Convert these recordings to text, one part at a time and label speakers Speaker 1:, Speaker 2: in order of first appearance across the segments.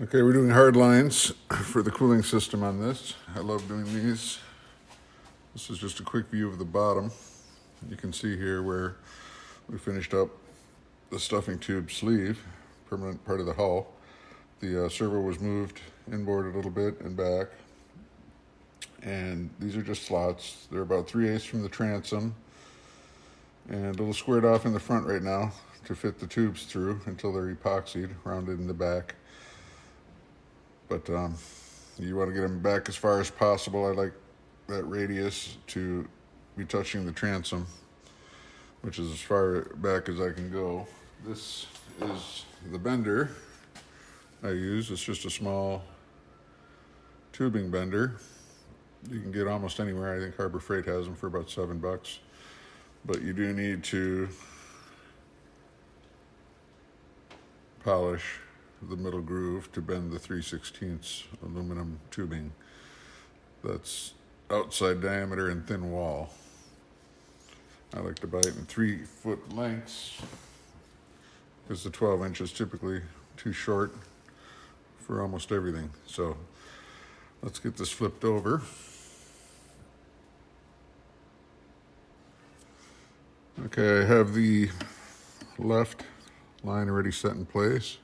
Speaker 1: Okay, we're doing hard lines for the cooling system on this. I love doing these. This is just a quick view of the bottom. You can see here where we finished up the stuffing tube sleeve, permanent part of the hull. The servo was moved inboard a little bit and back. And these are just slots. They're about 3/8 from the transom and a little squared off in the front right now to fit the tubes through until they're epoxied, rounded in the back. But you want to get them back as far as possible. I like that radius to be touching the transom, which is as far back as I can go. This is the bender I use. It's just a small tubing bender. You can get almost anywhere. I think Harbor Freight has them for about $7. But you do need to polish the middle groove to bend the 3/16 aluminum tubing that's outside diameter and thin wall. I like to buy it in 3-foot lengths because the 12 inch is typically too short for almost everything. So let's get this flipped over. Okay, I have the left line already set in place.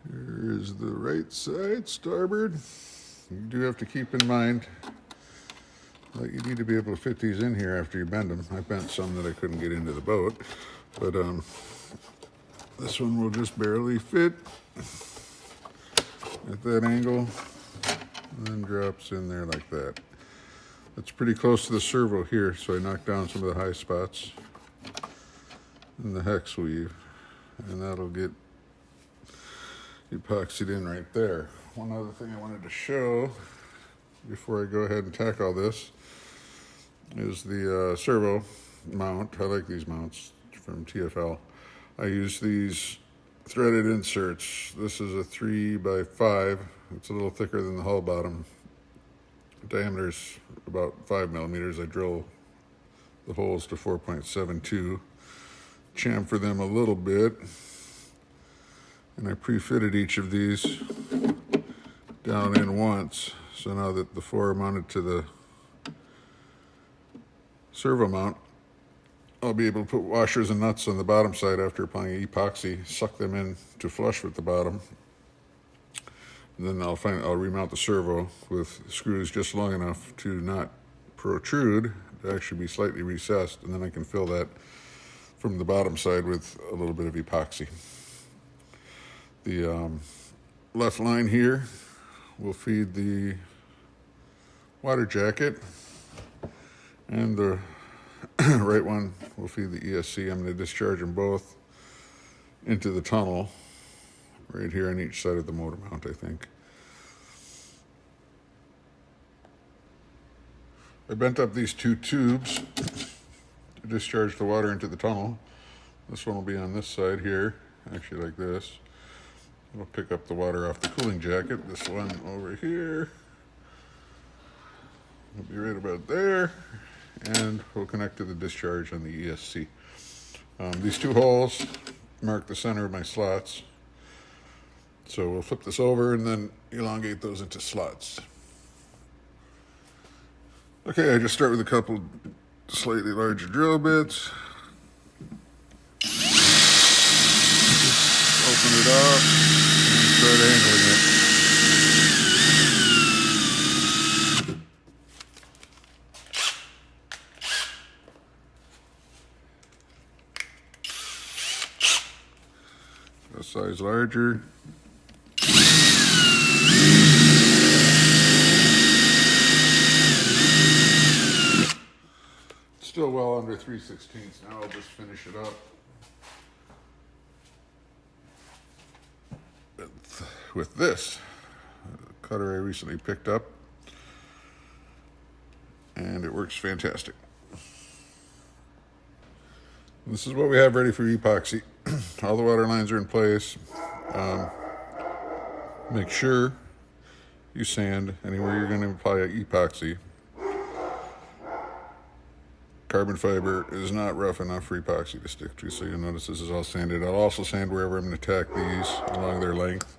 Speaker 1: Here is the right side, starboard. You do have to keep in mind that you need to be able to fit these in here after you bend them. I bent some that I couldn't get into the boat, but this one will just barely fit at that angle and then drops in there like that. It's pretty close to the servo here, so I knocked down some of the high spots in the hex weave, and that'll get epoxied in right there. One other thing I wanted to show before I go ahead and tack all this is the servo mount. I like these mounts from TFL. I use these threaded inserts. This is a 3x5. It's a little thicker than the hull bottom. The diameter's about 5 millimeters. I drill the holes to 4.72. Chamfer them a little bit. And I pre-fitted each of these down in once. So now that the four are mounted to the servo mount, I'll be able to put washers and nuts on the bottom side after applying epoxy, suck them in to flush with the bottom. And then I'll remount the servo with screws just long enough to not protrude, to actually be slightly recessed, and then I can fill that from the bottom side with a little bit of epoxy. The left line here will feed the water jacket, and the right one will feed the ESC. I'm going to discharge them both into the tunnel right here on each side of the motor mount, I think. I bent up these two tubes to discharge the water into the tunnel. This one will be on this side here, actually like this. We'll pick up the water off the cooling jacket. This one over here will be right about there, and we'll connect to the discharge on the ESC. These two holes mark the center of my slots. So we'll flip this over and then elongate those into slots. Okay, I just start with a couple slightly larger drill bits. Open it up and start angling it. A size larger. Still well under 3/16. Now I'll just finish it up with this cutter I recently picked up, and it works fantastic. This is what we have ready for epoxy. All the water lines are in place. Make sure you sand anywhere you're going to apply epoxy. Carbon fiber is not rough enough for epoxy to stick to, so you'll notice this is all sanded. I'll also sand wherever I'm going to tack these along their length.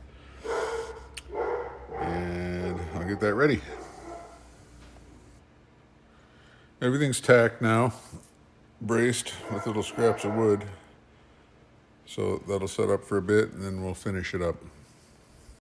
Speaker 1: get that ready. Everything's tacked now, braced with little scraps of wood. So that'll set up for a bit and then we'll finish it up.